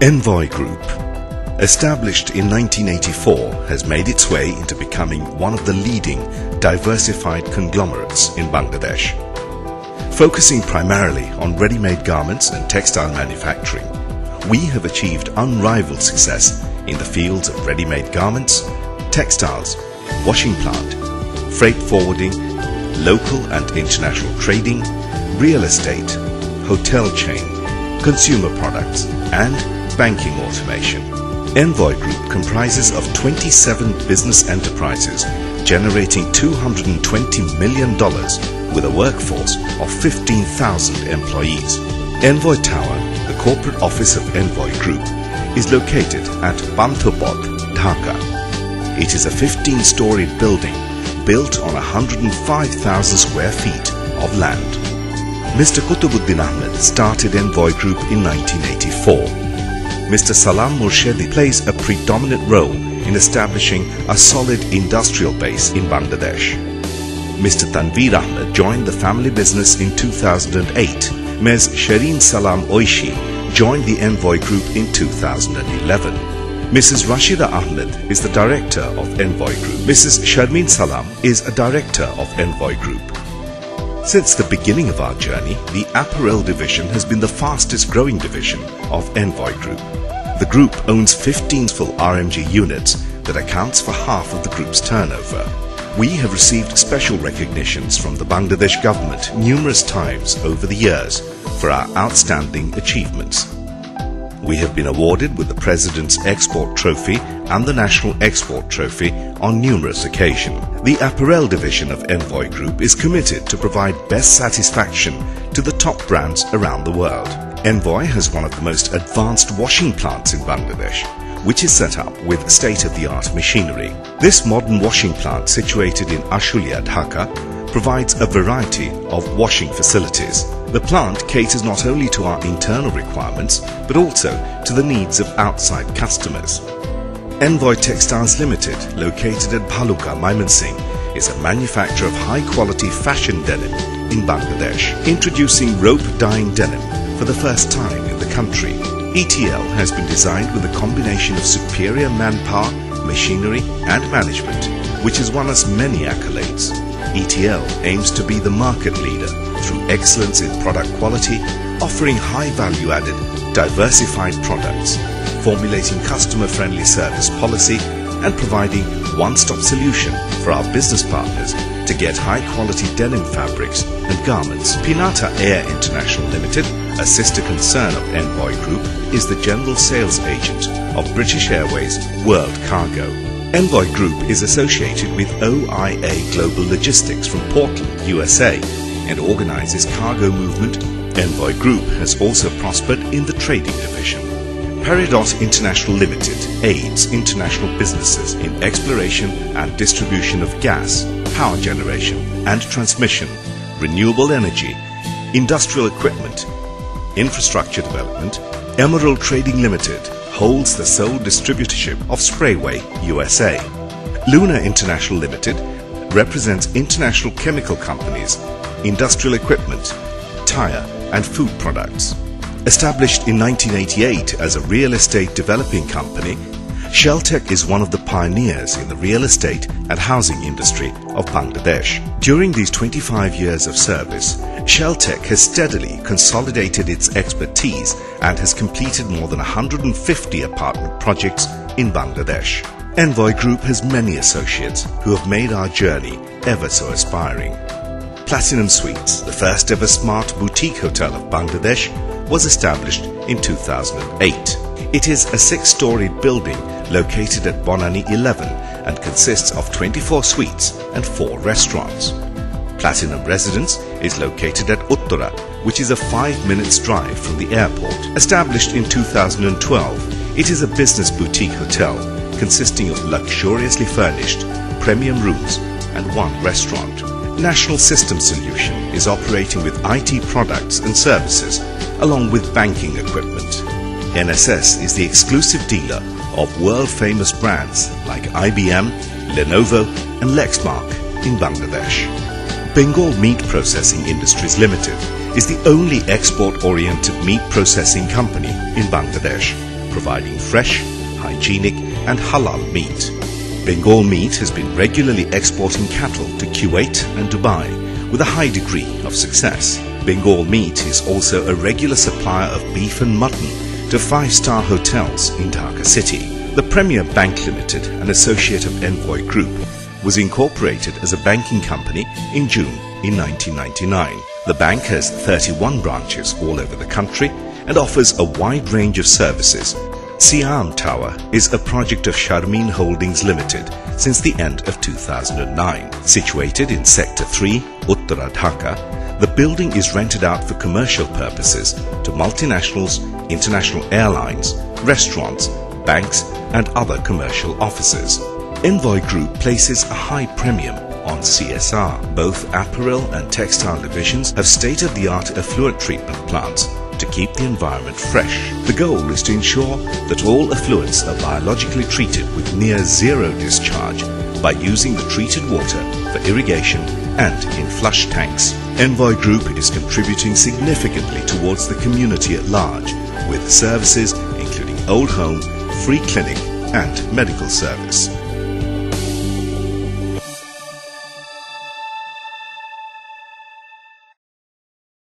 Envoy Group, established in 1984, has made its way into becoming one of the leading diversified conglomerates in Bangladesh. Focusing primarily on ready-made garments and textile manufacturing, we have achieved unrivaled success in the fields of ready-made garments, textiles, washing plant, freight forwarding, local and international trading, real estate, hotel chain, consumer products, and banking automation. Envoy Group comprises of 27 business enterprises generating $220 million with a workforce of 15,000 employees. Envoy Tower, the corporate office of Envoy Group, is located at Panthopod, Dhaka. It is a 15-storied building built on 105,000 square feet of land. Mr. Qutubuddin Ahmed started Envoy Group in 1984. Mr. Salam Murshedi plays a predominant role in establishing a solid industrial base in Bangladesh. Mr. Tanveer Ahmed joined the family business in 2008. Ms. Shireen Salam Oishi joined the Envoy Group in 2011. Mrs. Rashida Ahmed is the director of Envoy Group. Mrs. Sharmeen Salam is a director of Envoy Group. Since the beginning of our journey, the apparel division has been the fastest growing division of Envoy Group. The group owns 15 full RMG units that accounts for half of the group's turnover. We have received special recognitions from the Bangladesh government numerous times over the years for our outstanding achievements. We have been awarded with the President's Export Trophy and the National Export Trophy on numerous occasions. The apparel division of Envoy Group is committed to provide best satisfaction to the top brands around the world. Envoy has one of the most advanced washing plants in Bangladesh, which is set up with state-of-the-art machinery. This modern washing plant, situated in Ashulia, Dhaka, provides a variety of washing facilities. The plant caters not only to our internal requirements, but also to the needs of outside customers. Envoy Textiles Limited, located at Bhaluka, Mymensingh, is a manufacturer of high-quality fashion denim in Bangladesh, introducing rope-dyeing denim for the first time in the country. ETL has been designed with a combination of superior manpower, machinery and management, which has won us many accolades. ETL aims to be the market leader through excellence in product quality, offering high value-added, diversified products, formulating customer-friendly service policy and providing one-stop solution for our business partners to get high-quality denim fabrics and garments. Pinata Air International Limited, a sister concern of Envoy Group, is the general sales agent of British Airways World Cargo. Envoy Group is associated with OIA Global Logistics from Portland, USA, and organizes cargo movement. Envoy Group has also prospered in the trading division. Peridot International Limited aids international businesses in exploration and distribution of gas, power generation and transmission, renewable energy, industrial equipment, infrastructure development. Emerald Trading Limited holds the sole distributorship of Sprayway USA. Luna International Limited represents international chemical companies, industrial equipment, tire and food products. Established in 1988 as a real estate developing company, Sheltec is one of the pioneers in the real estate and housing industry of Bangladesh. During these 25 years of service, Sheltec has steadily consolidated its expertise and has completed more than 150 apartment projects in Bangladesh. Envoy Group has many associates who have made our journey ever so aspiring. Platinum Suites, the first ever smart boutique hotel of Bangladesh, was established in 2008. It is a 6-storied building located at Bonani 11 and consists of 24 suites and 4 restaurants. Platinum Residence is located at Uttara, which is a 5-minute drive from the airport. Established in 2012, it is a business boutique hotel consisting of luxuriously furnished premium rooms and 1 restaurant. National System Solution is operating with IT products and services along with banking equipment. NSS is the exclusive dealer of world-famous brands like IBM, Lenovo and Lexmark in Bangladesh. Bengal Meat Processing Industries Limited is the only export-oriented meat processing company in Bangladesh. providing fresh, hygienic and halal meat. Bengal Meat has been regularly exporting cattle to Kuwait and Dubai with a high degree of success. Bengal Meat is also a regular supplier of beef and mutton to 5-star hotels in Dhaka city. The Premier Bank Limited, an associate of Envoy Group, was incorporated as a banking company in June in 1999. The bank has 31 branches all over the country and offers a wide range of services. Siam Tower is a project of Sharmin Holdings Limited since the end of 2009. Situated in Sector 3, Uttara Dhaka, the building is rented out for commercial purposes to multinationals, international airlines, restaurants, banks and other commercial offices. Envoy Group places a high premium on CSR. Both apparel and textile divisions have state-of-the-art effluent treatment plants to keep the environment fresh. The goal is to ensure that all effluents are biologically treated with near zero discharge by using the treated water for irrigation and in flush tanks. Envoy Group is contributing significantly towards the community at large with services including old home, free clinic and medical service.